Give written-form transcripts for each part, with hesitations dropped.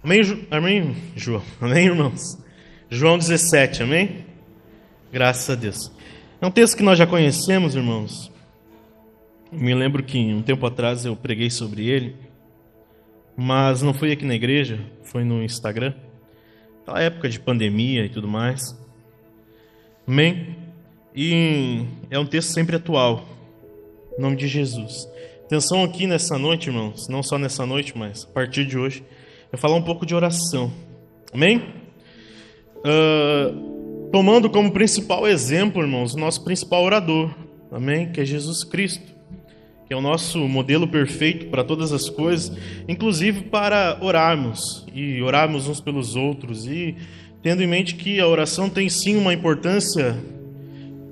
Amém, amém, João? Amém, irmãos? João 17, amém? Graças a Deus. É um texto que nós já conhecemos, irmãos. Me lembro que um tempo atrás eu preguei sobre ele, mas não foi aqui na igreja, foi no Instagram. Aquela época de pandemia e tudo mais. Amém? E é um texto sempre atual. Em nome de Jesus. Atenção aqui nessa noite, irmãos. Não só nessa noite, mas a partir de hoje. Eu vou falar um pouco de oração. Amém? Tomando como principal exemplo, irmãos, o nosso principal orador. Amém? Que é Jesus Cristo. Que é o nosso modelo perfeito para todas as coisas. Inclusive para orarmos. E orarmos uns pelos outros. E tendo em mente que a oração tem sim uma importância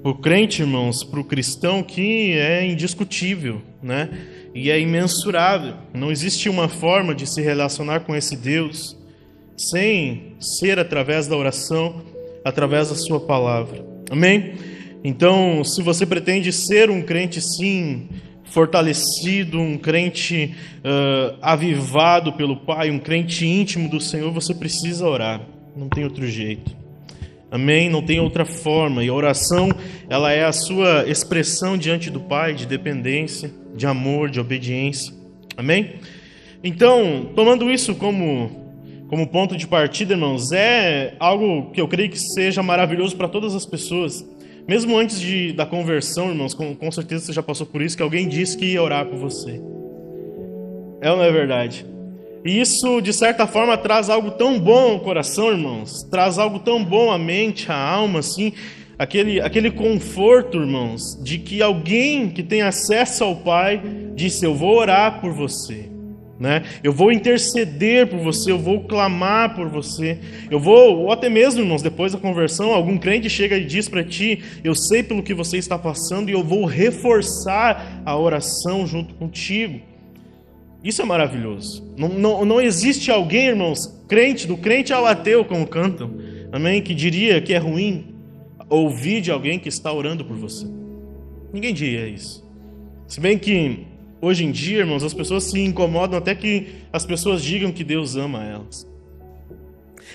para o crente, irmãos, para o cristão, que é indiscutível, né? E é imensurável. Não existe uma forma de se relacionar com esse Deus sem ser através da oração, através da sua palavra. Amém? Então, se você pretende ser um crente, sim, fortalecido, um crente avivado pelo Pai, um crente íntimo do Senhor, você precisa orar. Não tem outro jeito. Amém? Não tem outra forma. E a oração, ela é a sua expressão diante do Pai, de dependência, de amor, de obediência. Amém? Então, tomando isso como ponto de partida, irmãos, é algo que eu creio que seja maravilhoso para todas as pessoas. Mesmo antes da conversão, irmãos, com certeza você já passou por isso, que alguém disse que ia orar por você. É ou não é verdade? E isso, de certa forma, traz algo tão bom ao coração, irmãos. Traz algo tão bom à mente, à alma, assim. Aquele conforto, irmãos, de que alguém que tem acesso ao Pai disse: eu vou orar por você, né? Eu vou interceder por você, eu vou clamar por você. Ou até mesmo, irmãos, depois da conversão, algum crente chega e diz para ti: eu sei pelo que você está passando e eu vou reforçar a oração junto contigo. Isso é maravilhoso. Não existe alguém, irmãos, do crente ao ateu, como cantam, amém, que diria que é ruim ouvir de alguém que está orando por você. Ninguém diria isso. Se bem que, hoje em dia, irmãos, as pessoas se incomodam até que as pessoas digam que Deus ama elas.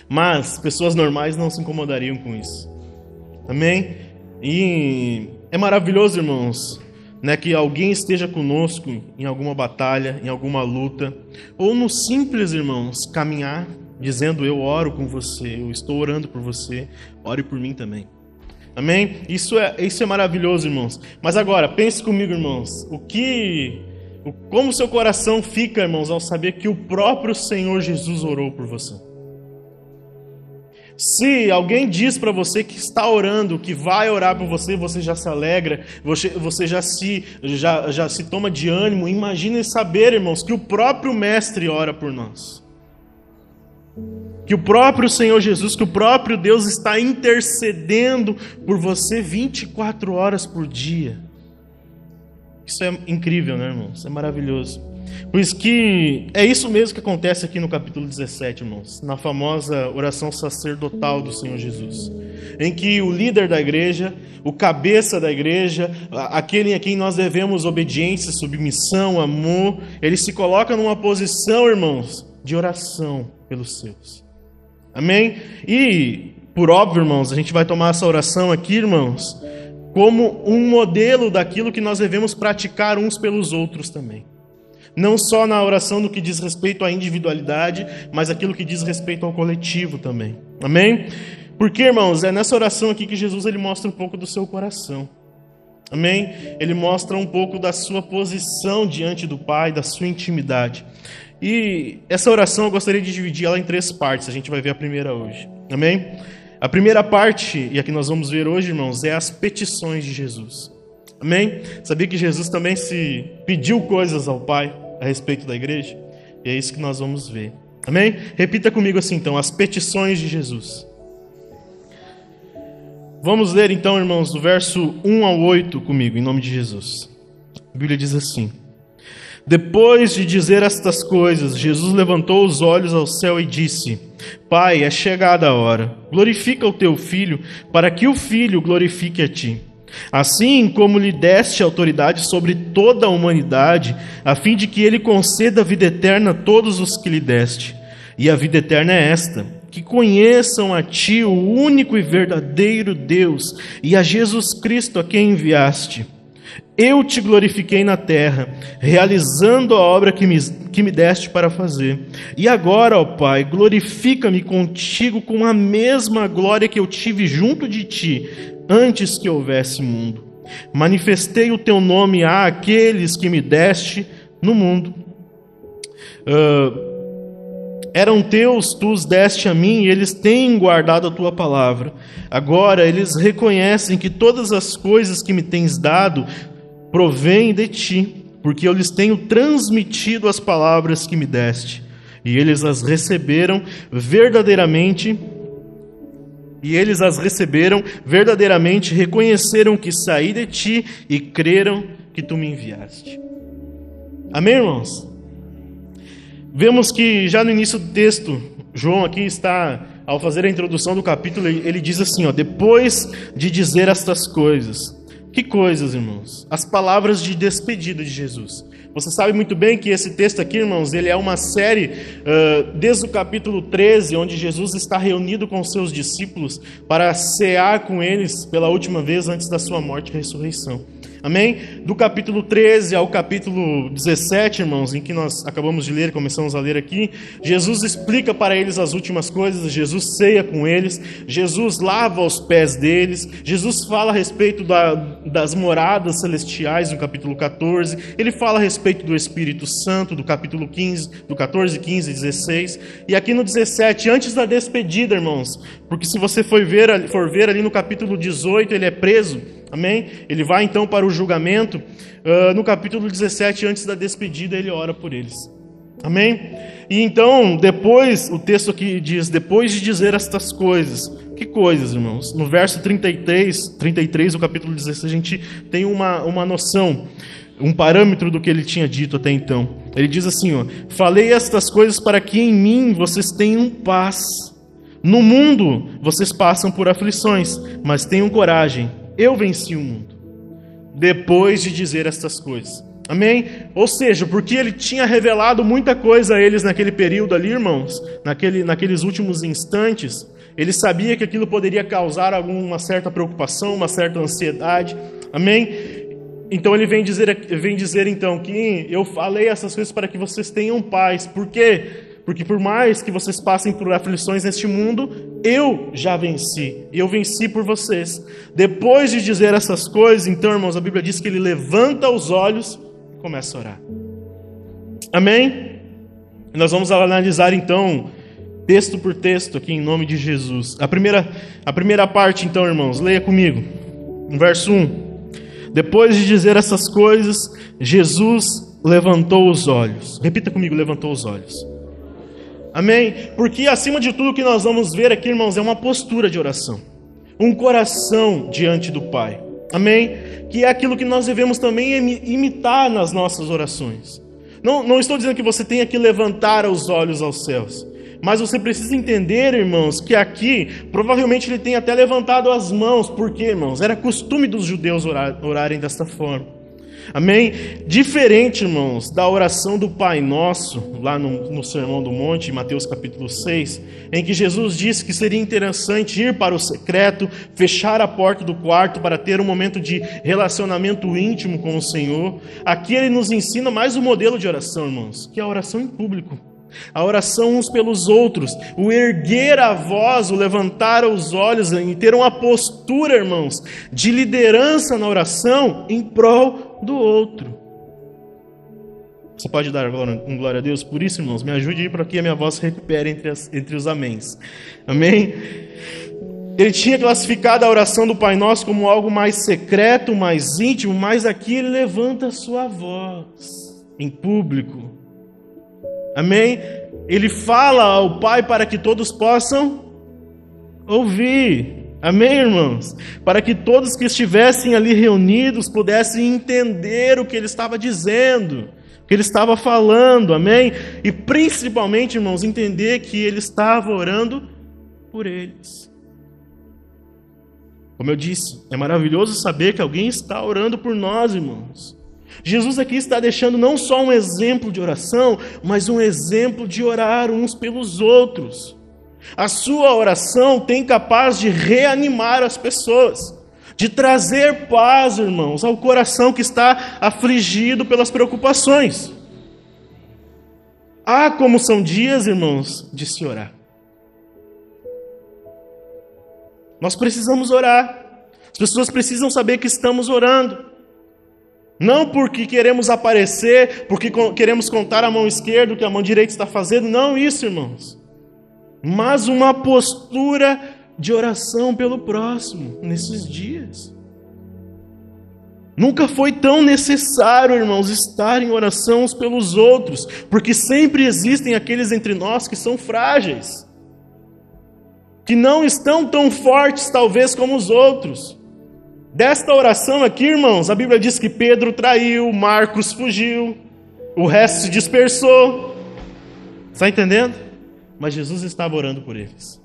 Mas pessoas normais não se incomodariam com isso. Amém? E é maravilhoso, irmãos, né, que alguém esteja conosco em alguma batalha, em alguma luta, ou no simples, irmãos, caminhar, dizendo: eu oro com você, eu estou orando por você, ore por mim também. Amém? Isso é maravilhoso, irmãos. Mas agora, pense comigo, irmãos, como seu coração fica, irmãos, ao saber que o próprio Senhor Jesus orou por você? Se alguém diz para você que está orando, que vai orar por você, você já se alegra, você já se toma de ânimo. Imagine saber, irmãos, que o próprio Mestre ora por nós. Que o próprio Senhor Jesus, que o próprio Deus está intercedendo por você 24 horas por dia. Isso é incrível, né, irmãos? É maravilhoso. Por isso que é isso mesmo que acontece aqui no capítulo 17, irmãos, na famosa oração sacerdotal do Senhor Jesus, em que o líder da igreja, o cabeça da igreja, aquele a quem nós devemos obediência, submissão, amor, ele se coloca numa posição, irmãos, de oração pelos seus. Amém? E, por óbvio, irmãos, a gente vai tomar essa oração aqui, irmãos, como um modelo daquilo que nós devemos praticar uns pelos outros também. Não só na oração no que diz respeito à individualidade, mas aquilo que diz respeito ao coletivo também. Amém? Porque, irmãos, é nessa oração aqui que Jesus ele mostra um pouco do seu coração. Amém? Ele mostra um pouco da sua posição diante do Pai, da sua intimidade. E essa oração eu gostaria de dividir ela em 3 partes. A gente vai ver a primeira hoje. Amém? A primeira parte, e a que nós vamos ver hoje, irmãos, é as petições de Jesus. Amém? Sabia que Jesus também se pediu coisas ao Pai a respeito da igreja? E é isso que nós vamos ver. Amém? Repita comigo assim, então, as petições de Jesus. Vamos ler então, irmãos, do verso 1 ao 8 comigo, em nome de Jesus. A Bíblia diz assim: depois de dizer estas coisas, Jesus levantou os olhos ao céu e disse: Pai, é chegada a hora. Glorifica o teu Filho, para que o Filho glorifique a ti. Assim como lhe deste autoridade sobre toda a humanidade, a fim de que ele conceda a vida eterna a todos os que lhe deste. E a vida eterna é esta: que conheçam a Ti, o único e verdadeiro Deus, e a Jesus Cristo, a quem enviaste. Eu te glorifiquei na terra, realizando a obra que me deste para fazer. E agora, ó Pai, glorifica-me contigo com a mesma glória que eu tive junto de Ti, antes que houvesse mundo. Manifestei o Teu nome àqueles que me deste no mundo. Eram teus, tu os deste a mim, e eles têm guardado a tua palavra. Agora eles reconhecem que todas as coisas que me tens dado provêm de ti, porque eu lhes tenho transmitido as palavras que me deste, e eles as receberam verdadeiramente, reconheceram que saí de ti e creram que tu me enviaste. Amém, irmãos? Vemos que já no início do texto, João aqui está, ao fazer a introdução do capítulo, ele diz assim, ó, depois de dizer estas coisas. Que coisas, irmãos? As palavras de despedida de Jesus. Você sabe muito bem que esse texto aqui, irmãos, ele é uma série, desde o capítulo 13, onde Jesus está reunido com os seus discípulos para cear com eles pela última vez antes da sua morte e ressurreição. Amém? Do capítulo 13 ao capítulo 17, irmãos, em que nós acabamos de ler, começamos a ler aqui, Jesus explica para eles as últimas coisas, Jesus ceia com eles, Jesus lava os pés deles, Jesus fala a respeito das moradas celestiais no capítulo 14, ele fala a respeito do Espírito Santo, do capítulo 15, do 14, 15 e 16, e aqui no 17, antes da despedida, irmãos, porque se você for ver ali no capítulo 18, ele é preso, amém? Ele vai então para o julgamento. No capítulo 17, antes da despedida, ele ora por eles. Amém? E então, depois, o texto aqui diz, depois de dizer estas coisas. Que coisas, irmãos? No verso 33 do capítulo 16, a gente tem uma noção, um parâmetro do que ele tinha dito até então. Ele diz assim, ó, falei estas coisas para que em mim vocês tenham paz. No mundo vocês passam por aflições, mas tenham coragem. Eu venci o mundo, depois de dizer estas coisas. Amém? Ou seja, porque ele tinha revelado muita coisa a eles naquele período ali, irmãos, naqueles últimos instantes, ele sabia que aquilo poderia causar alguma certa preocupação, uma certa ansiedade. Amém? Então ele vem dizer então que eu falei essas coisas para que vocês tenham paz. Por quê? Porque por mais que vocês passem por aflições neste mundo, eu já venci. E eu venci por vocês. Depois de dizer essas coisas, então, irmãos, a Bíblia diz que ele levanta os olhos e começa a orar. Amém? E nós vamos analisar, então, texto por texto aqui em nome de Jesus. A primeira parte, então, irmãos, leia comigo. No verso 1. Depois de dizer essas coisas, Jesus levantou os olhos. Repita comigo, levantou os olhos. Amém? Porque acima de tudo o que nós vamos ver aqui, irmãos, é uma postura de oração. Um coração diante do Pai. Amém? Que é aquilo que nós devemos também imitar nas nossas orações. Não estou dizendo que você tenha que levantar os olhos aos céus. Mas você precisa entender, irmãos, que aqui, provavelmente ele tem até levantado as mãos. Por quê, irmãos? Era costume dos judeus orarem desta forma. Amém? Diferente, irmãos, da oração do Pai Nosso, lá no Sermão do Monte, em Mateus capítulo 6, em que Jesus disse que seria interessante ir para o secreto, fechar a porta do quarto para ter um momento de relacionamento íntimo com o Senhor. Aqui ele nos ensina mais um modelo de oração, irmãos, que é a oração em público. A oração uns pelos outros, o erguer a voz, o levantar os olhos e ter uma postura, irmãos, de liderança na oração em prol do outro. Você pode dar glória a Deus por isso, irmãos? Me ajude aí para que a minha voz se recupere entre os améns. Amém? Ele tinha classificado a oração do Pai Nosso como algo mais secreto, mais íntimo, mas aqui ele levanta a sua voz em público. Amém? Ele fala ao Pai para que todos possam ouvir. Amém, irmãos? Para que todos que estivessem ali reunidos pudessem entender o que ele estava dizendo, o que ele estava falando. Amém? E principalmente, irmãos, entender que ele estava orando por eles. Como eu disse, é maravilhoso saber que alguém está orando por nós, irmãos. Jesus aqui está deixando não só um exemplo de oração, mas um exemplo de orar uns pelos outros. A sua oração tem capaz de reanimar as pessoas, de trazer paz, irmãos, ao coração que está afligido pelas preocupações. Ah, como são dias, irmãos, de se orar. Nós precisamos orar. As pessoas precisam saber que estamos orando. Não porque queremos aparecer, porque queremos contar a mão esquerda o que a mão direita está fazendo. Não isso, irmãos. Mas uma postura de oração pelo próximo nesses dias. Nunca foi tão necessário, irmãos, estar em oração uns pelos outros, porque sempre existem aqueles entre nós que são frágeis, que não estão tão fortes, talvez, como os outros. Desta oração aqui, irmãos, a Bíblia diz que Pedro traiu, Marcos fugiu, o resto se dispersou. Está entendendo? Mas Jesus estava orando por eles.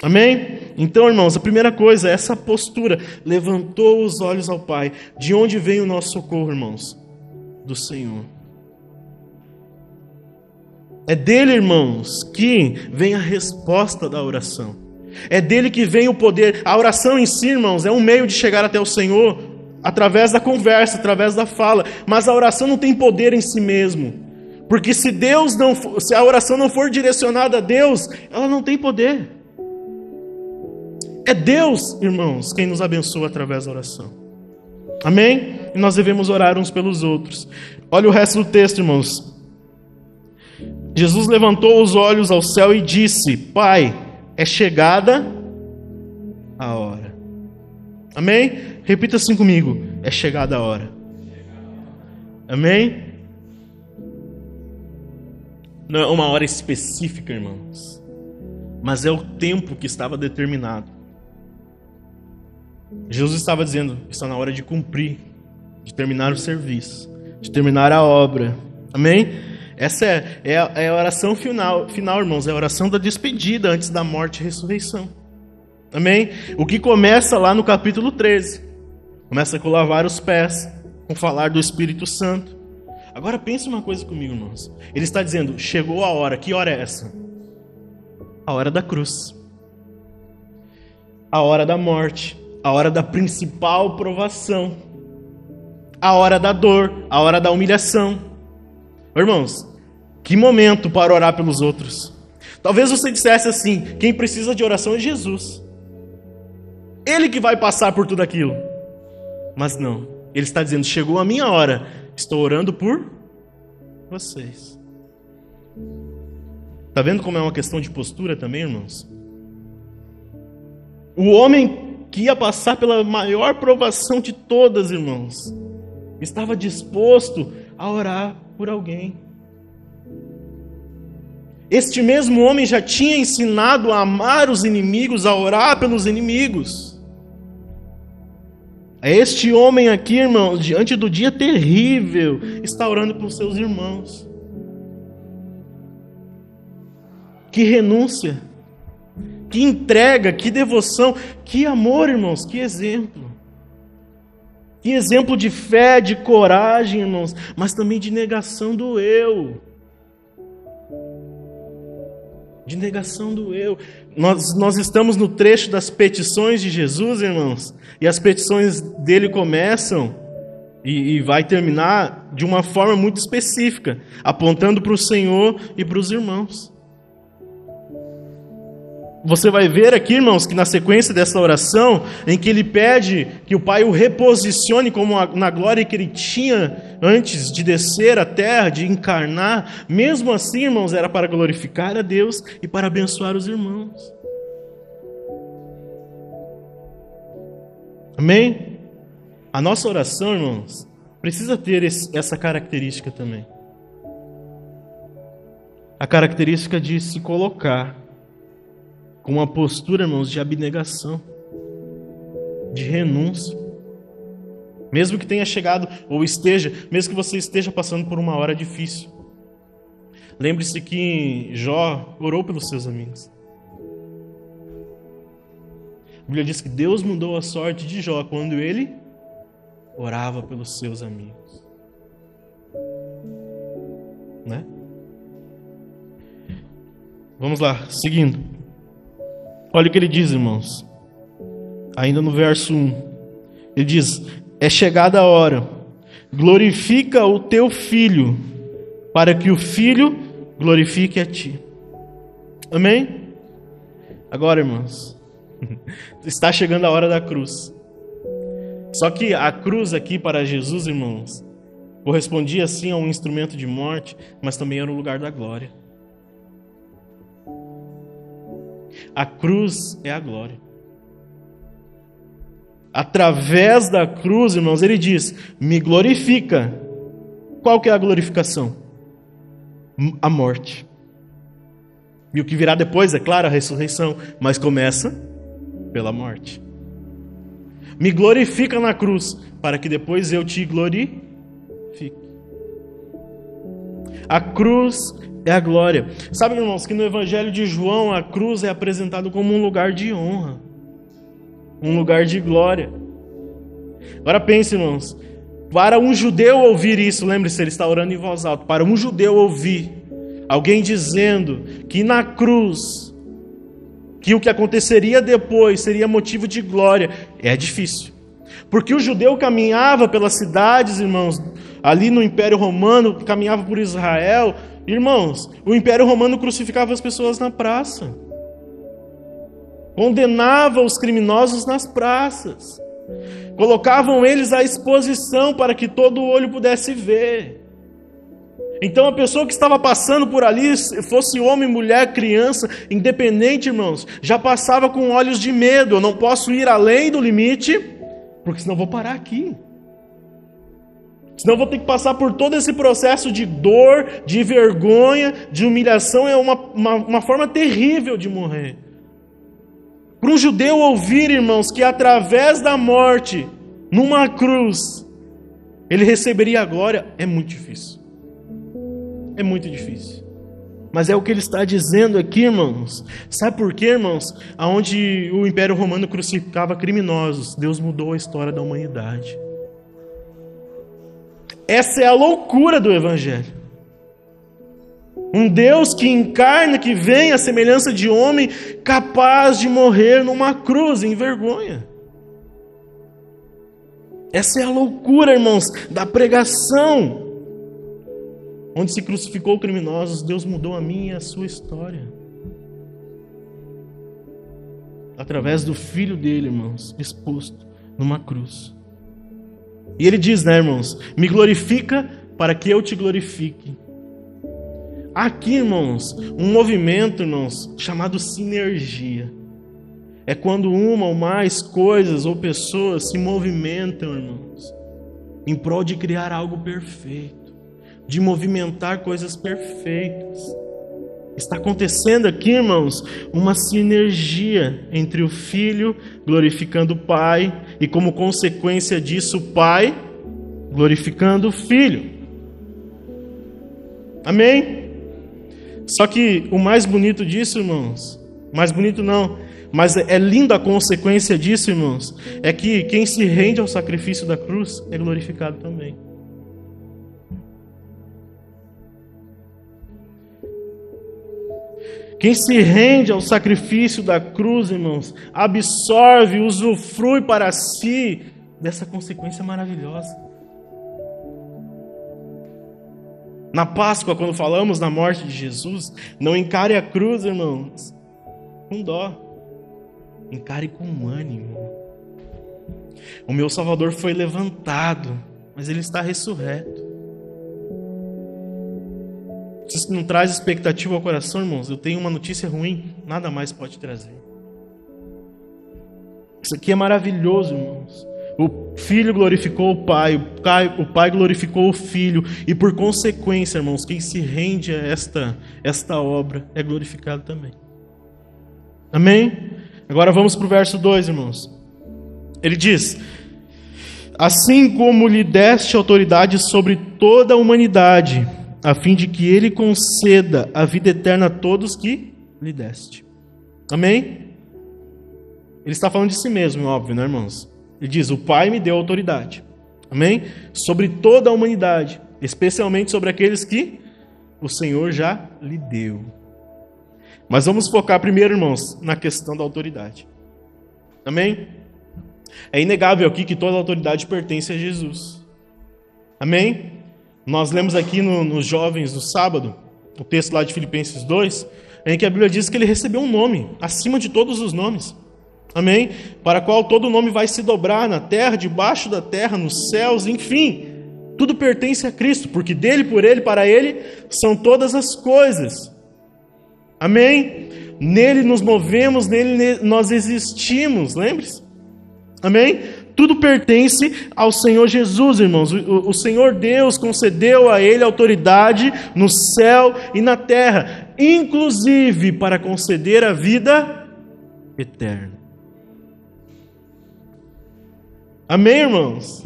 Amém? Então, irmãos, a primeira coisa é essa postura. Levantou os olhos ao Pai. De onde vem o nosso socorro, irmãos? Do Senhor. É dele, irmãos, que vem a resposta da oração. É dele que vem o poder. A oração em si, irmãos, é um meio de chegar até o Senhor através da conversa, através da fala. Mas a oração não tem poder em si mesmo. Porque se a oração não for direcionada a Deus, ela não tem poder. É Deus, irmãos, quem nos abençoa através da oração. Amém? E nós devemos orar uns pelos outros. Olha o resto do texto, irmãos. Jesus levantou os olhos ao céu e disse: Pai, é chegada a hora. Amém? Repita assim comigo: é chegada a hora. Amém? Não é uma hora específica, irmãos, mas é o tempo que estava determinado. Jesus estava dizendo: está na hora de cumprir, de terminar o serviço, de terminar a obra. Amém? Essa é a oração final, irmãos. É a oração da despedida antes da morte e ressurreição. Amém? O que começa lá no capítulo 13. Começa com lavar os pés, com falar do Espírito Santo. Agora pense uma coisa comigo, irmãos. Ele está dizendo: chegou a hora. Que hora é essa? A hora da cruz. A hora da morte. A hora da principal provação. A hora da dor. A hora da humilhação. Irmãos, que momento para orar pelos outros. Talvez você dissesse assim: quem precisa de oração é Jesus. Ele que vai passar por tudo aquilo. Mas não. Ele está dizendo: chegou a minha hora. Estou orando por vocês. Está vendo como é uma questão de postura também, irmãos? O homem que ia passar pela maior provação de todas, irmãos, estava disposto a orar por alguém. Este mesmo homem já tinha ensinado a amar os inimigos, a orar pelos inimigos. Este homem aqui, irmãos, diante do dia terrível, está orando pelos seus irmãos. Que renúncia, que entrega, que devoção, que amor, irmãos, que exemplo. Que exemplo de fé, de coragem, irmãos, mas também de negação do eu. De negação do eu. Nós estamos no trecho das petições de Jesus, irmãos, e as petições dele começam e vai terminar de uma forma muito específica, apontando para o Senhor e para os irmãos. Você vai ver aqui, irmãos, que na sequência dessa oração, em que ele pede que o Pai o reposicione como na glória que ele tinha antes de descer à terra, de encarnar, mesmo assim, irmãos, era para glorificar a Deus e para abençoar os irmãos. Amém? A nossa oração, irmãos, precisa ter essa característica também. A característica de se colocar com uma postura, irmãos, de abnegação, de renúncia. Mesmo que tenha chegado, ou esteja, mesmo que você esteja passando por uma hora difícil. Lembre-se que Jó orou pelos seus amigos. A Bíblia diz que Deus mudou a sorte de Jó quando ele orava pelos seus amigos. né? Vamos lá, seguindo. Olha o que ele diz, irmãos. Ainda no verso 1. Ele diz: é chegada a hora. Glorifica o teu filho, para que o filho glorifique a ti. Amém? Agora, irmãos, está chegando a hora da cruz. Só que a cruz aqui para Jesus, irmãos, correspondia sim a um instrumento de morte, mas também era o lugar da glória. A cruz é a glória. Através da cruz, irmãos, ele diz: me glorifica. Qual que é a glorificação? A morte. E o que virá depois, é claro, a ressurreição, mas começa pela morte. Me glorifica na cruz, para que depois eu te glorifique. A cruz é a glória. Sabe, irmãos, que no Evangelho de João a cruz é apresentado como um lugar de honra, um lugar de glória. Agora pense, irmãos, para um judeu ouvir isso, lembre-se, ele está orando em voz alta, para um judeu ouvir alguém dizendo que na cruz, que o que aconteceria depois seria motivo de glória, é difícil. Porque o judeu caminhava pelas cidades, irmãos, ali no Império Romano, caminhava por Israel. Irmãos, o Império Romano crucificava as pessoas na praça. Condenava os criminosos nas praças. Colocavam eles à exposição para que todo olho pudesse ver. Então a pessoa que estava passando por ali, fosse homem, mulher, criança, independente, irmãos, já passava com olhos de medo. Eu não posso ir além do limite, porque senão vou parar aqui. Senão vou ter que passar por todo esse processo de dor, de vergonha, de humilhação. É uma forma terrível de morrer. Para um judeu ouvir, irmãos, que através da morte, numa cruz, ele receberia a glória, é muito difícil. É muito difícil. Mas é o que ele está dizendo aqui, irmãos. Sabe por quê, irmãos? Aonde o Império Romano crucificava criminosos, Deus mudou a história da humanidade. Essa é a loucura do Evangelho. Um Deus que encarna, que vem à semelhança de homem, capaz de morrer numa cruz em vergonha. Essa é a loucura, irmãos, da pregação. Onde se crucificou criminosos, Deus mudou a minha e a sua história. Através do Filho dele, irmãos, exposto numa cruz. E ele diz, né, irmãos? Me glorifica para que eu te glorifique. Aqui, irmãos, um movimento, irmãos, chamado sinergia. É quando uma ou mais coisas ou pessoas se movimentam, irmãos, em prol de criar algo perfeito, de movimentar coisas perfeitas. Está acontecendo aqui, irmãos, uma sinergia entre o Filho glorificando o Pai e, como consequência disso, o Pai glorificando o Filho. Amém? Só que o mais bonito disso, irmãos, mais bonito não, mas é linda a consequência disso, irmãos, é que quem se rende ao sacrifício da cruz é glorificado também. Quem se rende ao sacrifício da cruz, irmãos, absorve, usufrui para si dessa consequência maravilhosa. Na Páscoa, quando falamos na morte de Jesus, não encare a cruz, irmãos, com dó. Encare com ânimo. O meu Salvador foi levantado, mas ele está ressurreto. Se isso não traz expectativa ao coração, irmãos, eu tenho uma notícia ruim, nada mais pode trazer. Isso aqui é maravilhoso, irmãos. O Filho glorificou o Pai, o Pai glorificou o Filho, e por consequência, irmãos, quem se rende a esta obra é glorificado também. Amém? Agora vamos para o verso 2, irmãos. Ele diz: assim como lhe deste autoridade sobre toda a humanidade, a fim de que ele conceda a vida eterna a todos que lhe deste. Amém? Ele está falando de si mesmo, óbvio, né, irmãos? Ele diz: o Pai me deu autoridade. Amém? Sobre toda a humanidade, especialmente sobre aqueles que o Senhor já lhe deu. Mas vamos focar primeiro, irmãos, na questão da autoridade. Amém? É inegável aqui que toda autoridade pertence a Jesus. Amém? Nós lemos aqui nos jovens do sábado, o texto lá de Filipenses 2, em que a Bíblia diz que ele recebeu um nome, acima de todos os nomes. Amém? Para qual todo nome vai se dobrar na terra, debaixo da terra, nos céus, enfim. Tudo pertence a Cristo, porque dele, por ele, para ele, são todas as coisas. Amém? Nele nos movemos, nele nós existimos, lembre-se? Amém? Tudo pertence ao Senhor Jesus, irmãos. O Senhor Deus concedeu a ele autoridade no céu e na terra, inclusive para conceder a vida eterna. Amém, irmãos?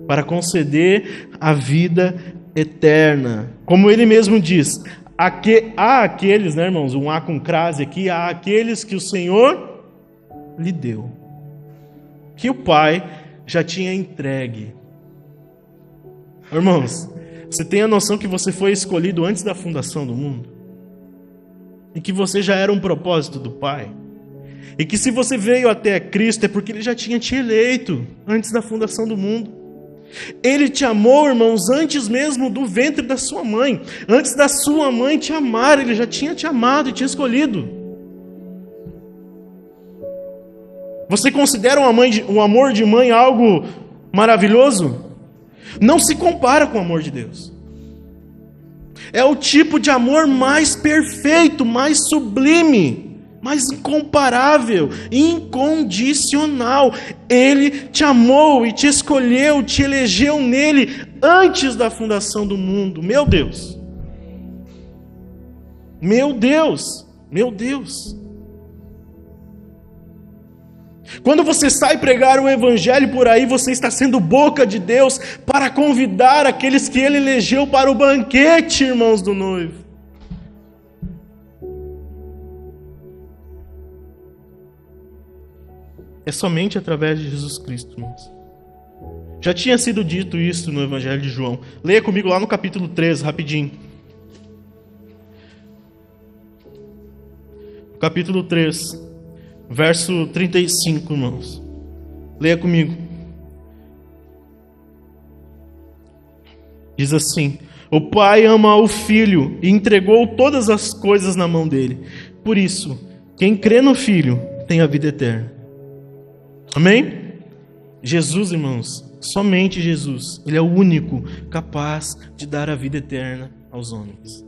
Para conceder a vida eterna. Como ele mesmo diz, há aqueles, né, irmãos, um A com crase aqui, há aqueles que o Senhor lhe deu, que o Pai já tinha entregue. Irmãos, você tem a noção que você foi escolhido antes da fundação do mundo? E que você já era um propósito do Pai? E que se você veio até Cristo é porque Ele já tinha te eleito antes da fundação do mundo. Ele te amou, irmãos, antes mesmo do ventre da sua mãe. Antes da sua mãe te amar, Ele já tinha te amado e te escolhido. Você considera um amor de mãe algo maravilhoso? Não se compara com o amor de Deus. É o tipo de amor mais perfeito, mais sublime, mais incomparável, incondicional. Ele te amou e te escolheu, te elegeu nele antes da fundação do mundo. Meu Deus! Meu Deus! Meu Deus! Quando você sai pregar o Evangelho por aí, você está sendo boca de Deus para convidar aqueles que Ele elegeu para o banquete, irmãos do noivo. É somente através de Jesus Cristo, irmãos. Já tinha sido dito isso no Evangelho de João. Leia comigo lá no capítulo 13, rapidinho. Capítulo 3. Verso 35, irmãos. Leia comigo. Diz assim: o Pai ama o Filho e entregou todas as coisas na mão dele. Por isso, quem crê no Filho tem a vida eterna. Amém? Jesus, irmãos, somente Jesus, Ele é o único capaz de dar a vida eterna aos homens.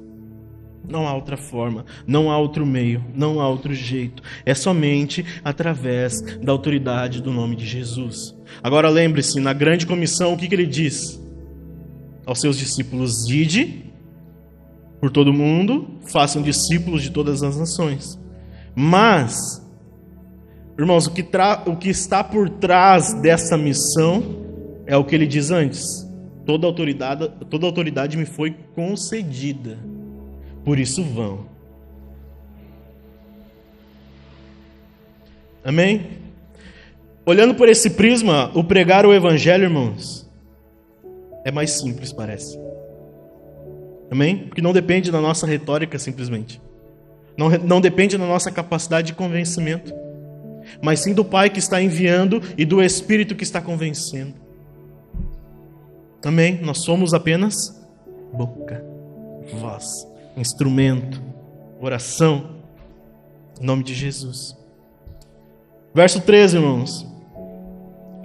Não há outra forma, não há outro meio, não há outro jeito. É somente através da autoridade do nome de Jesus. Agora lembre-se, na grande comissão, o que Ele diz aos seus discípulos? Ide por todo mundo, façam discípulos de todas as nações. Mas, irmãos, o que está por trás dessa missão é o que Ele diz antes: toda autoridade me foi concedida. Por isso vão. Amém? Olhando por esse prisma, o pregar o Evangelho, irmãos, é mais simples, parece. Amém? Porque não depende da nossa retórica, simplesmente. Não depende da nossa capacidade de convencimento. Mas sim do Pai que está enviando e do Espírito que está convencendo. Amém? Nós somos apenas boca, voz, instrumento, oração, em nome de Jesus. Verso 13, irmãos.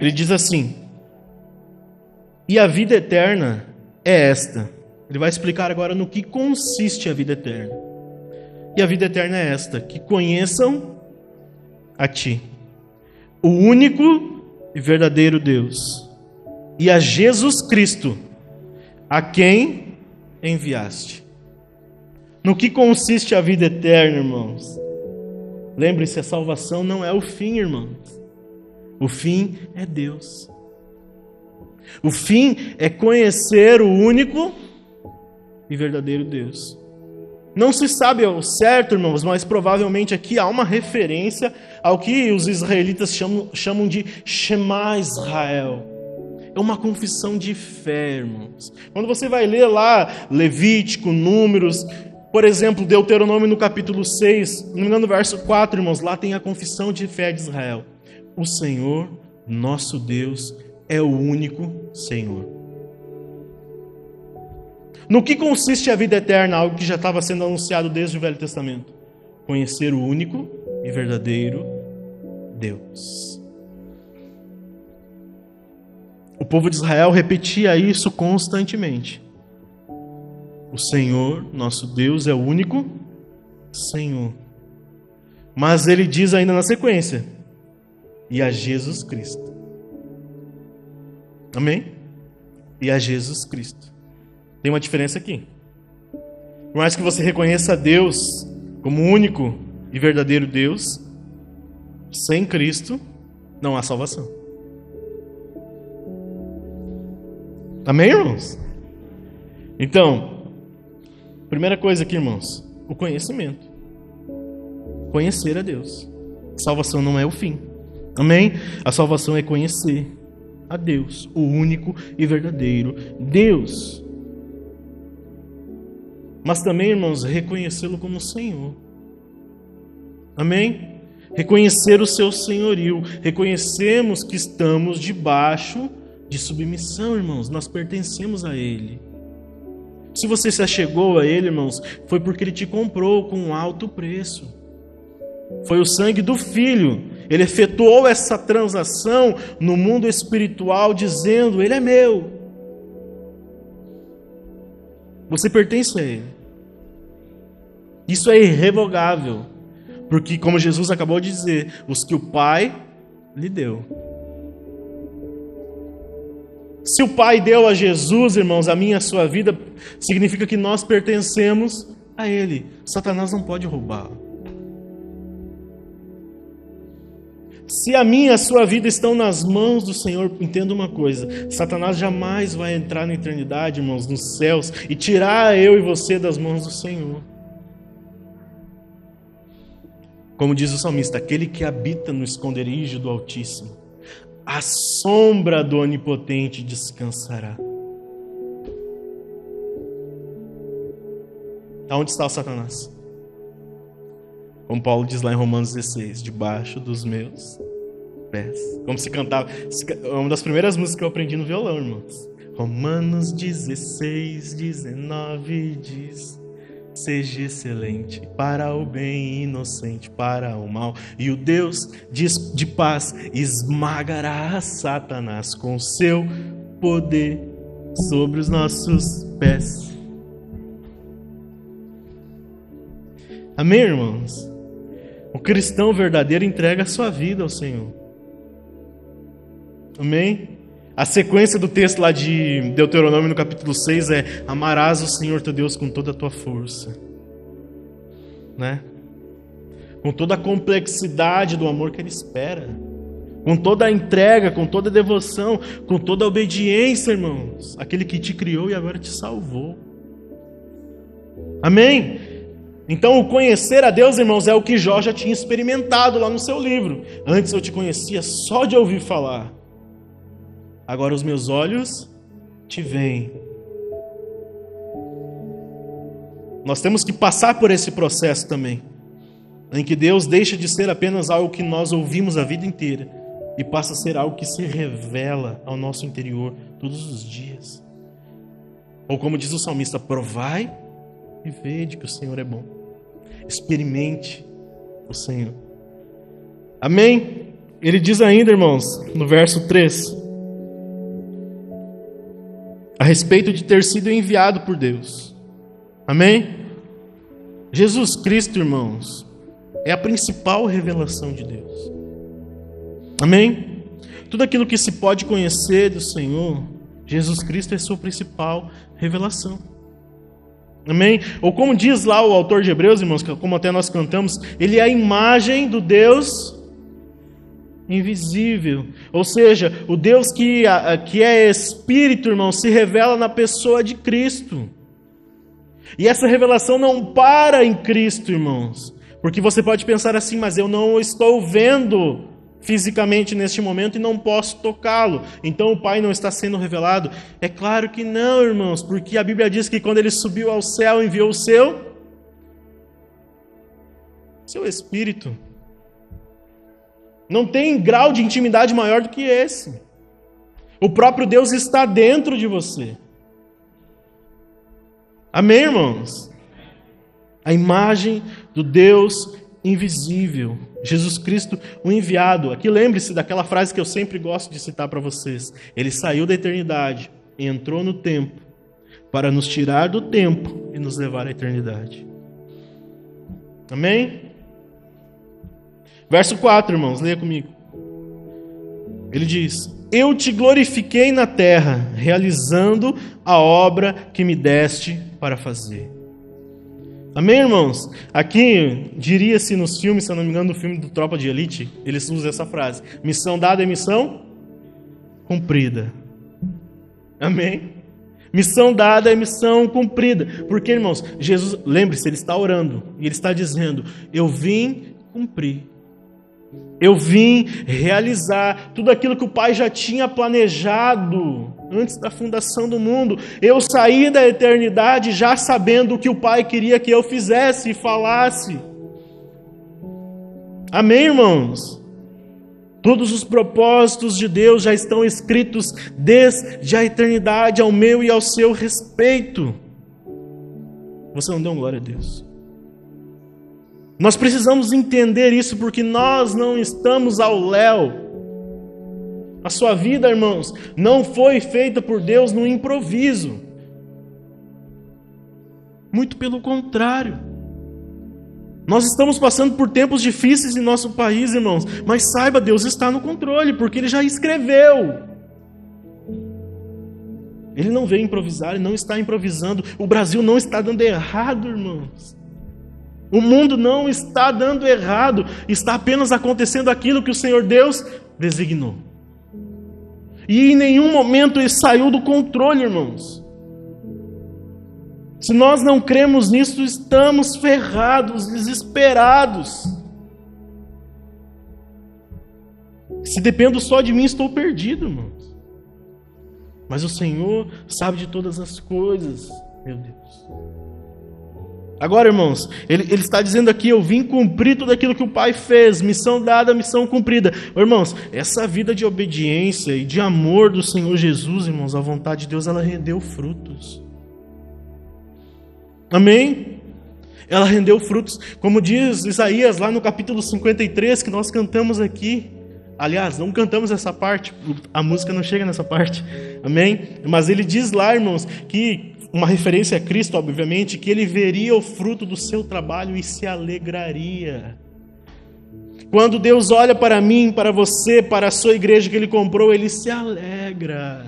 Ele diz assim: e a vida eterna é esta. Ele vai explicar agora no que consiste a vida eterna. E a vida eterna é esta: que conheçam a Ti, o único e verdadeiro Deus, e a Jesus Cristo, a quem enviaste. No que consiste a vida eterna, irmãos? Lembre-se, a salvação não é o fim, irmãos. O fim é Deus. O fim é conhecer o único e verdadeiro Deus. Não se sabe ao certo, irmãos, mas provavelmente aqui há uma referência ao que os israelitas chamam de Shema Israel. É uma confissão de fé, irmãos. Quando você vai ler lá Levítico, Números, por exemplo, Deuteronômio no capítulo 6, se não me engano, no verso 4, irmãos, lá tem a confissão de fé de Israel. O Senhor, nosso Deus, é o único Senhor. No que consiste a vida eterna? Algo que já estava sendo anunciado desde o Velho Testamento. Conhecer o único e verdadeiro Deus. O povo de Israel repetia isso constantemente. O Senhor, nosso Deus, é o único Senhor. Mas ele diz ainda na sequência: e a Jesus Cristo. Amém? E a Jesus Cristo. Tem uma diferença aqui. Por mais que você reconheça a Deus como único e verdadeiro Deus, sem Cristo não há salvação. Amém, irmãos? Então, primeira coisa aqui, irmãos, o conhecimento. Conhecer a Deus. Salvação não é o fim. Amém? A salvação é conhecer a Deus, o único e verdadeiro Deus. Mas também, irmãos, reconhecê-lo como Senhor. Amém? Reconhecer o seu senhorio. Reconhecemos que estamos debaixo de submissão, irmãos. Nós pertencemos a Ele. Se você se achegou a Ele, irmãos, foi porque Ele te comprou com um alto preço. Foi o sangue do Filho. Ele efetuou essa transação no mundo espiritual, dizendo: Ele é meu. Você pertence a Ele. Isso é irrevogável. Porque, como Jesus acabou de dizer, os que o Pai lhe deu. Se o Pai deu a Jesus, irmãos, a minha e a sua vida, significa que nós pertencemos a Ele. Satanás não pode roubá-lo. Se a minha e a sua vida estão nas mãos do Senhor, entenda uma coisa: Satanás jamais vai entrar na eternidade, irmãos, nos céus, e tirar eu e você das mãos do Senhor. Como diz o salmista: aquele que habita no esconderijo do Altíssimo, a sombra do Onipotente descansará. Aonde está o Satanás? Como Paulo diz lá em Romanos 16, debaixo dos meus pés. Como se cantava, uma das primeiras músicas que eu aprendi no violão, irmãos. Romanos 16, 19 diz: seja excelente para o bem, inocente para o mal, e o Deus de paz esmagará Satanás com seu poder sobre os nossos pés. Amém, irmãos? O cristão verdadeiro entrega a sua vida ao Senhor. Amém? A sequência do texto lá de Deuteronômio no capítulo 6 é: amarás o Senhor teu Deus com toda a tua força. Né? Com toda a complexidade do amor que Ele espera. Com toda a entrega, com toda a devoção, com toda a obediência, irmãos. Aquele que te criou e agora te salvou. Amém? Então, o conhecer a Deus, irmãos, é o que Jó já tinha experimentado lá no seu livro. Antes eu te conhecia só de ouvir falar. Agora os meus olhos te veem. Nós temos que passar por esse processo também, em que Deus deixa de ser apenas algo que nós ouvimos a vida inteira e passa a ser algo que se revela ao nosso interior todos os dias. Ou como diz o salmista: provai e vede que o Senhor é bom. Experimente o Senhor. Amém? Ele diz ainda, irmãos, no verso 3, a respeito de ter sido enviado por Deus. Amém? Jesus Cristo, irmãos, é a principal revelação de Deus. Amém? Tudo aquilo que se pode conhecer do Senhor, Jesus Cristo é a sua principal revelação. Amém? Ou como diz lá o autor de Hebreus, irmãos, como até nós cantamos, Ele é a imagem do Deus invisível. Ou seja, o Deus que é Espírito, irmão, se revela na pessoa de Cristo. E essa revelação não para em Cristo, irmãos. Porque você pode pensar assim: mas eu não estou vendo fisicamente neste momento e não posso tocá-lo. Então o Pai não está sendo revelado? É claro que não, irmãos, porque a Bíblia diz que quando ele subiu ao céu, enviou o seu Espírito. Não tem grau de intimidade maior do que esse. O próprio Deus está dentro de você. Amém, irmãos? A imagem do Deus invisível. Jesus Cristo, o enviado. Aqui lembre-se daquela frase que eu sempre gosto de citar para vocês. Ele saiu da eternidade e entrou no tempo para nos tirar do tempo e nos levar à eternidade. Amém? Verso 4, irmãos, leia comigo. Ele diz: eu te glorifiquei na terra, realizando a obra que me deste para fazer. Amém, irmãos? Aqui, diria-se nos filmes, se eu não me engano, no filme do Tropa de Elite, eles usam essa frase: missão dada é missão cumprida. Amém? Missão dada é missão cumprida. Porque, irmãos, Jesus, lembre-se, ele está orando e ele está dizendo: eu vim cumprir. Eu vim realizar tudo aquilo que o Pai já tinha planejado antes da fundação do mundo. Eu saí da eternidade já sabendo o que o Pai queria que eu fizesse e falasse. Amém, irmãos? Todos os propósitos de Deus já estão escritos desde a eternidade ao meu e ao seu respeito. Você não deu glória a Deus? Nós precisamos entender isso porque nós não estamos ao léu. A sua vida, irmãos, não foi feita por Deus no improviso. Muito pelo contrário. Nós estamos passando por tempos difíceis em nosso país, irmãos, mas saiba, Deus está no controle, porque Ele já escreveu. Ele não veio improvisar, Ele não está improvisando. O Brasil não está dando errado, irmãos. O mundo não está dando errado, está apenas acontecendo aquilo que o Senhor Deus designou. E em nenhum momento ele saiu do controle, irmãos. Se nós não cremos nisso, estamos ferrados, desesperados. Se dependo só de mim, estou perdido, irmãos. Mas o Senhor sabe de todas as coisas, meu Deus. Agora, irmãos, ele está dizendo aqui: eu vim cumprir tudo aquilo que o Pai fez, missão dada, missão cumprida. Irmãos, essa vida de obediência e de amor do Senhor Jesus, irmãos, a vontade de Deus, ela rendeu frutos. Amém? Ela rendeu frutos, como diz Isaías lá no capítulo 53, que nós cantamos aqui. Aliás, não cantamos essa parte, a música não chega nessa parte, amém? Mas ele diz lá, irmãos, que uma referência a Cristo, obviamente, que ele veria o fruto do seu trabalho e se alegraria. Quando Deus olha para mim, para você, para a sua igreja que Ele comprou, Ele se alegra.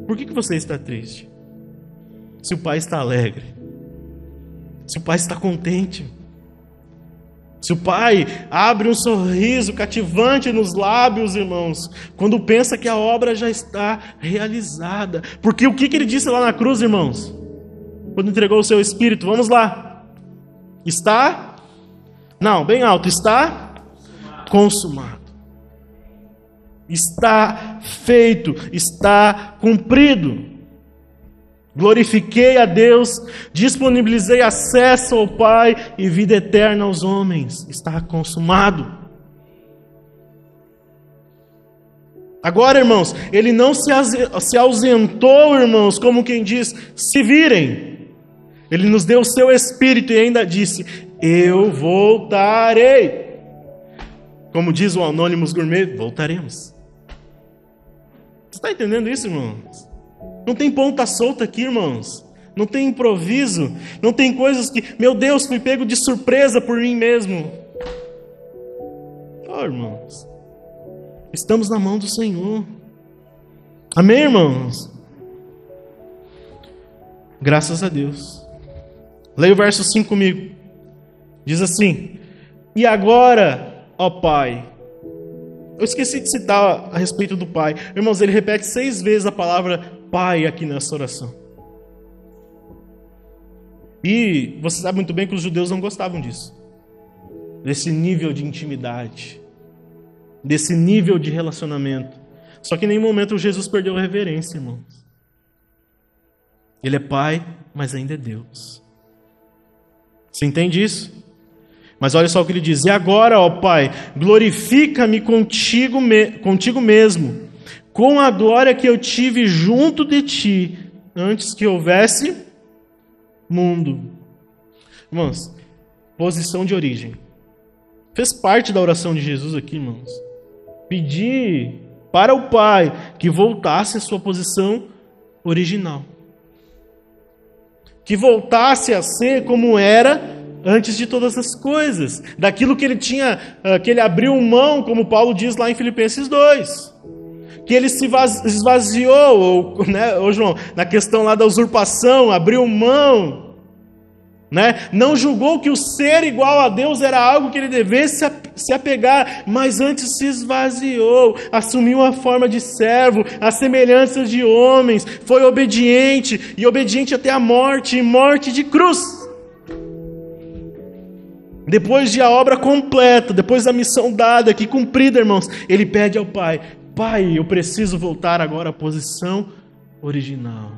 Por que você está triste? Se o Pai está alegre, se o Pai está contente, se o Pai abre um sorriso cativante nos lábios, irmãos, quando pensa que a obra já está realizada. Porque o que Ele disse lá na cruz, irmãos? Quando entregou o seu Espírito, vamos lá. Está? Não, bem alto. Está? Consumado. Está feito. Está cumprido. Glorifiquei a Deus, disponibilizei acesso ao Pai e vida eterna aos homens. Está consumado. Agora, irmãos, Ele não se ausentou, irmãos, como quem diz: se virem. Ele nos deu o seu Espírito e ainda disse: eu voltarei. Como diz o Anônimos Gourmet, voltaremos. Você está entendendo isso, irmãos? Não tem ponta solta aqui, irmãos. Não tem improviso. Não tem coisas que, meu Deus, fui pego de surpresa por mim mesmo. Oh, irmãos, estamos na mão do Senhor. Amém, irmãos? Graças a Deus. Leia o verso 5 comigo. Diz assim: e agora, ó Pai. Eu esqueci de citar a respeito do Pai. Irmãos, ele repete 6 vezes a palavra Pai aqui nessa oração. E você sabe muito bem que os judeus não gostavam disso. Desse nível de intimidade. desse nível de relacionamento. Só que em nenhum momento Jesus perdeu a reverência, irmãos. Ele é Pai, mas ainda é Deus. Você entende isso? Mas olha só o que ele diz: e agora, ó Pai, glorifica-me contigo mesmo, com a glória que eu tive junto de ti, antes que houvesse mundo. Irmãos, posição de origem. Fez parte da oração de Jesus aqui, irmãos. Pedir para o Pai que voltasse à sua posição original. Que voltasse a ser como era antes de todas as coisas. Daquilo que ele tinha, que ele abriu mão, como Paulo diz lá em Filipenses 2. Que ele se esvaziou, né, João, na questão lá da usurpação, abriu mão. Né? Não julgou que o ser igual a Deus era algo que ele devesse se apegar, mas antes se esvaziou, assumiu a forma de servo, a semelhança de homens, foi obediente, e obediente até a morte, e morte de cruz. Depois de a obra completa, depois da missão dada, aqui cumprida, irmãos, ele pede ao Pai: Pai, eu preciso voltar agora à posição original,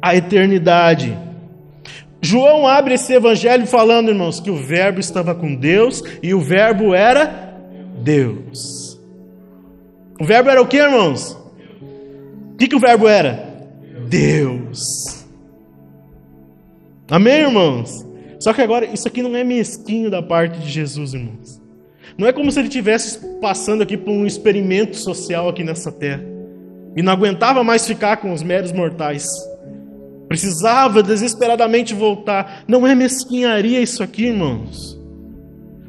à eternidade. João abre esse evangelho falando, irmãos, que o Verbo estava com Deus e o Verbo era Deus. O Verbo era o que, irmãos? O que o Verbo era? Deus. Amém, irmãos? Só que agora, isso aqui não é mesquinho da parte de Jesus, irmãos. Não é como se ele estivesse passando aqui por um experimento social aqui nessa terra e não aguentava mais ficar com os meros mortais. Precisava desesperadamente voltar. Não é mesquinharia isso aqui, irmãos.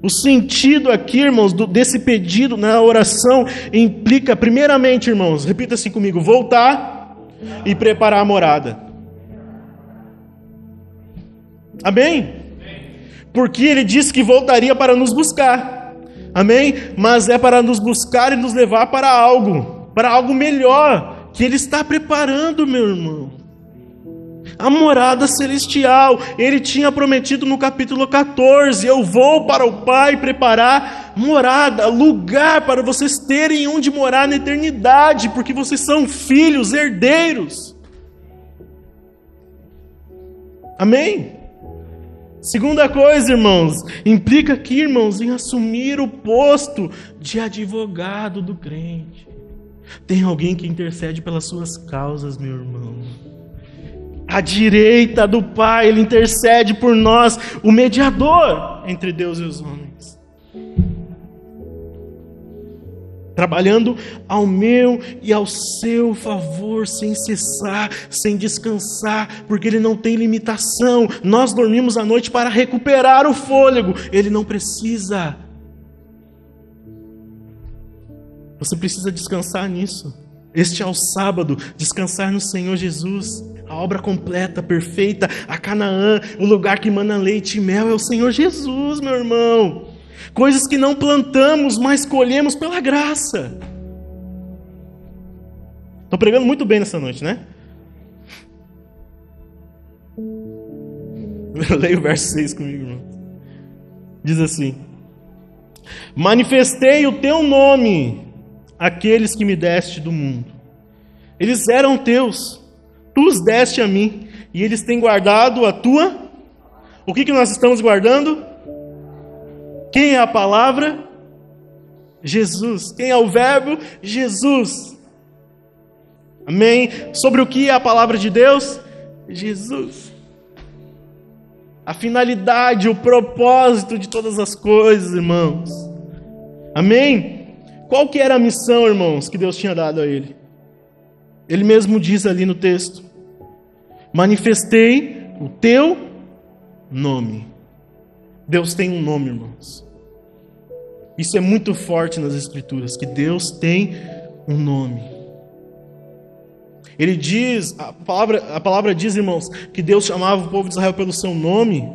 O sentido aqui, irmãos, desse pedido na oração implica, primeiramente, irmãos, repita assim comigo: voltar e preparar a morada. Amém? Porque ele disse que voltaria para nos buscar. Amém? Mas é para nos buscar e nos levar para algo melhor, que ele está preparando, meu irmão. A morada celestial. Ele tinha prometido no capítulo 14: eu vou para o Pai preparar morada, lugar para vocês terem onde morar na eternidade, porque vocês são filhos, herdeiros. Amém? Segunda coisa, irmãos, implica aqui, irmãos, em assumir o posto de advogado do crente. Tem alguém que intercede pelas suas causas, meu irmão. À direita do Pai, Ele intercede por nós, o mediador entre Deus e os homens. Trabalhando ao meu e ao seu favor, sem cessar, sem descansar, porque Ele não tem limitação. Nós dormimos à noite para recuperar o fôlego, Ele não precisa. Você precisa descansar nisso. Este é o sábado, descansar no Senhor Jesus. A obra completa, perfeita, a Canaã, o lugar que mana leite e mel, é o Senhor Jesus, meu irmão. Coisas que não plantamos, mas colhemos pela graça. Estou pregando muito bem nessa noite, né? Leia o verso 6 comigo, irmão. Diz assim: manifestei o teu nome àqueles que me deste do mundo. Eles eram teus, tu os deste a mim, e eles têm guardado a tua. O que nós estamos guardando? Quem é a palavra? Jesus. Quem é o verbo? Jesus. Amém? Sobre o que é a palavra de Deus? Jesus. A finalidade, o propósito de todas as coisas, irmãos. Amém? Qual que era a missão, irmãos, que Deus tinha dado a ele? Ele mesmo diz ali no texto: manifestei o teu nome. Deus tem um nome, irmãos. Isso é muito forte nas Escrituras, que Deus tem um nome. Ele diz, a palavra diz, irmãos, que Deus chamava o povo de Israel pelo seu nome,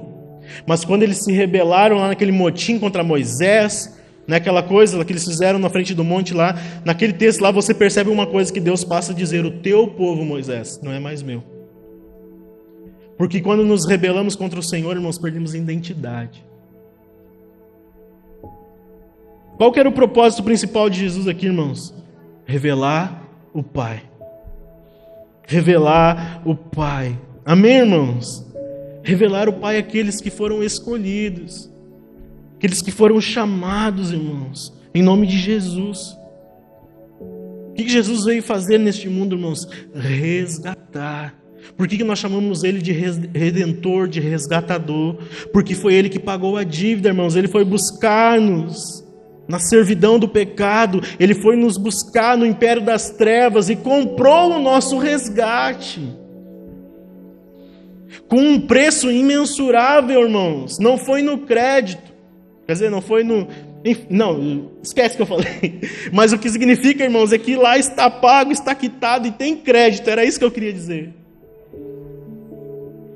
mas quando eles se rebelaram lá naquele motim contra Moisés, naquela coisa que eles fizeram na frente do monte lá, naquele texto lá você percebe uma coisa que Deus passa a dizer: o teu povo, Moisés, não é mais meu. Porque quando nos rebelamos contra o Senhor, irmãos, perdemos a identidade. Qual que era o propósito principal de Jesus aqui, irmãos? Revelar o Pai. Revelar o Pai. Amém, irmãos? Revelar o Pai àqueles que foram escolhidos. Aqueles que foram chamados, irmãos. Em nome de Jesus. O que Jesus veio fazer neste mundo, irmãos? Resgatar. Por que nós chamamos Ele de Redentor, de Resgatador? Porque foi Ele que pagou a dívida, irmãos. Ele foi buscar-nos na servidão do pecado. Ele foi nos buscar no império das trevas e comprou o nosso resgate. Com um preço imensurável, irmãos. Não foi no crédito. Quer dizer, não foi no... Não, esquece o que eu falei. Mas o que significa, irmãos, é que lá está pago, está quitado e tem crédito. Era isso que eu queria dizer.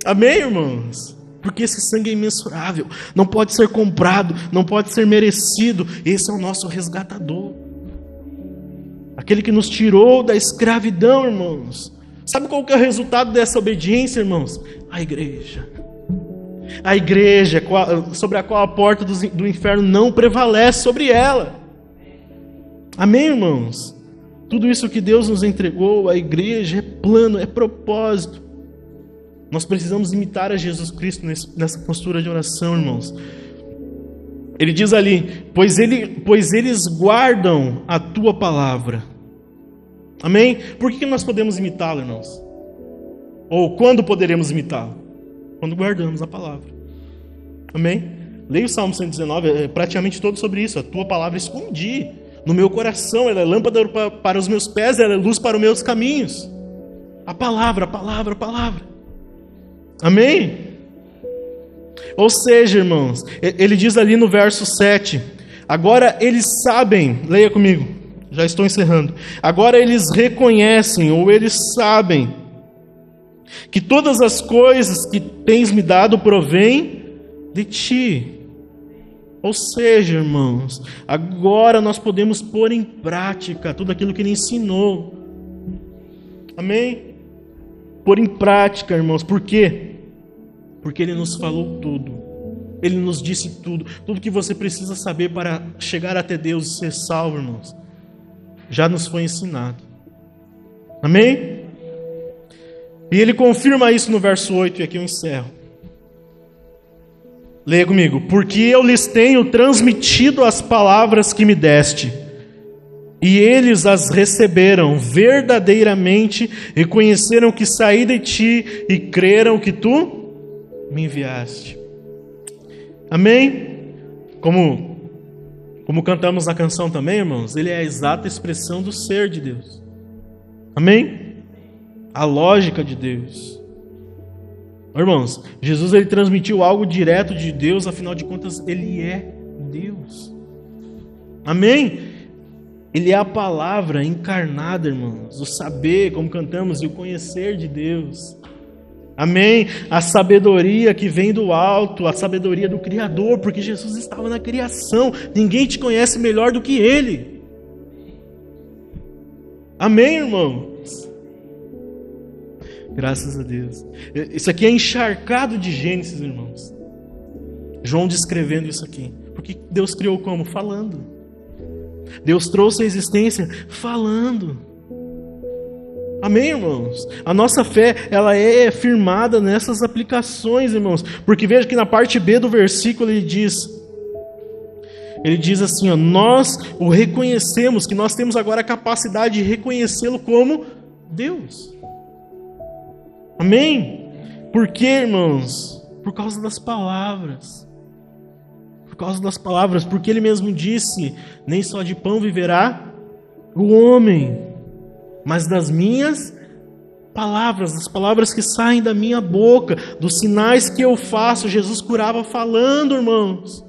Amém, irmãos? Porque esse sangue é imensurável. Não pode ser comprado, não pode ser merecido. Esse é o nosso resgatador. Aquele que nos tirou da escravidão, irmãos. Sabe qual que é o resultado dessa obediência, irmãos? A igreja. A igreja sobre a qual a porta do inferno não prevalece sobre ela. Amém, irmãos? Tudo isso que Deus nos entregou, a igreja, é plano, é propósito. Nós precisamos imitar a Jesus Cristo nessa postura de oração, irmãos. Ele diz ali, pois eles guardam a tua palavra. Amém? Por que nós podemos imitá-lo, irmãos? Ou quando poderemos imitá-lo? Quando guardamos a palavra. Amém? Leia o Salmo 119, é praticamente todo sobre isso. A tua palavra escondi no meu coração, ela é lâmpada para os meus pés, ela é luz para os meus caminhos. A palavra, a palavra, a palavra. Amém? Ou seja, irmãos, ele diz ali no verso 7, agora eles sabem, leia comigo, já estou encerrando. Agora eles reconhecem, ou eles sabem, que todas as coisas que tens me dado provém de ti. Ou seja, irmãos, agora nós podemos pôr em prática tudo aquilo que ele ensinou. Amém? Pôr em prática, irmãos. Por quê? Porque ele nos falou tudo. Ele nos disse tudo. Tudo que você precisa saber para chegar até Deus e ser salvo, irmãos, já nos foi ensinado. Amém? E ele confirma isso no verso 8, e aqui eu encerro. Leia comigo. Porque eu lhes tenho transmitido as palavras que me deste, e eles as receberam verdadeiramente, e conheceram que saí de ti, e creram que tu me enviaste. Amém? Como cantamos na canção também, irmãos, ele é a exata expressão do ser de Deus. Amém? A lógica de Deus. Irmãos, Jesus ele transmitiu algo direto de Deus, afinal de contas, ele é Deus. Amém? Ele é a palavra encarnada, irmãos. O saber, como cantamos, e o conhecer de Deus. Amém? A sabedoria que vem do alto, a sabedoria do Criador, porque Jesus estava na criação. Ninguém te conhece melhor do que Ele. Amém, irmãos? Graças a Deus. Isso aqui é encharcado de Gênesis, irmãos. João descrevendo isso aqui. Porque Deus criou como? Falando. Deus trouxe a existência falando. Amém, irmãos? A nossa fé, ela é firmada nessas aplicações, irmãos. Porque veja que na parte B do versículo ele diz assim, ó, nós o reconhecemos, que nós temos agora a capacidade de reconhecê-lo como Deus. Amém? Por quê, irmãos? Por causa das palavras. Por causa das palavras, porque ele mesmo disse, nem só de pão viverá o homem, mas das minhas palavras, das palavras que saem da minha boca, dos sinais que eu faço. Jesus curava falando, irmãos.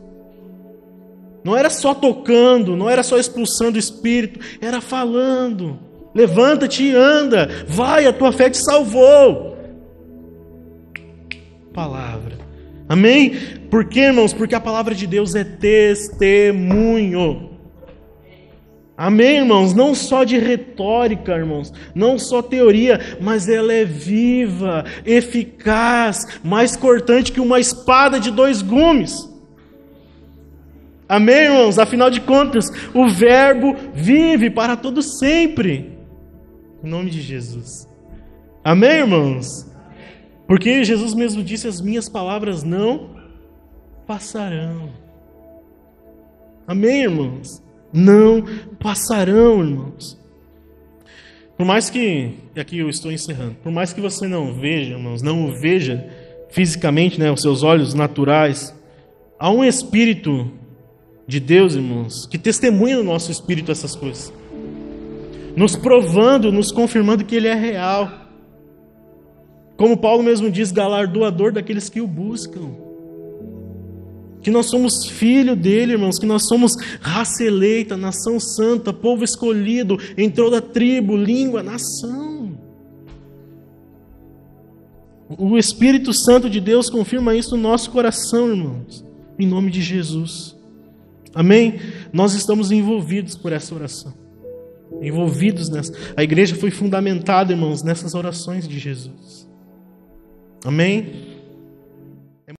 Não era só tocando, não era só expulsando o espírito, era falando. Levanta-te e anda, vai, a tua fé te salvou. Palavra. Amém? Por quê, irmãos? Porque a palavra de Deus é testemunho. Amém, irmãos? Não só de retórica, irmãos, não só teoria, mas ela é viva, eficaz, mais cortante que uma espada de 2 gumes. Amém, irmãos? Afinal de contas, o Verbo vive para todo sempre. Em nome de Jesus. Amém, irmãos? Porque Jesus mesmo disse, as minhas palavras não passarão. Amém, irmãos? Não passarão, irmãos. Por mais que, e aqui eu estou encerrando, por mais que você não veja, irmãos, não o veja fisicamente, né, os seus olhos naturais, há um Espírito de Deus, irmãos, que testemunha no nosso espírito essas coisas. Nos provando, nos confirmando que Ele é real. Como Paulo mesmo diz, galardoador daqueles que o buscam. Que nós somos filho dele, irmãos, que nós somos raça eleita, nação santa, povo escolhido, em toda tribo, língua, nação. O Espírito Santo de Deus confirma isso no nosso coração, irmãos, em nome de Jesus. Amém? Nós estamos envolvidos por essa oração. Envolvidos nessa. A igreja foi fundamentada, irmãos, nessas orações de Jesus. Amém?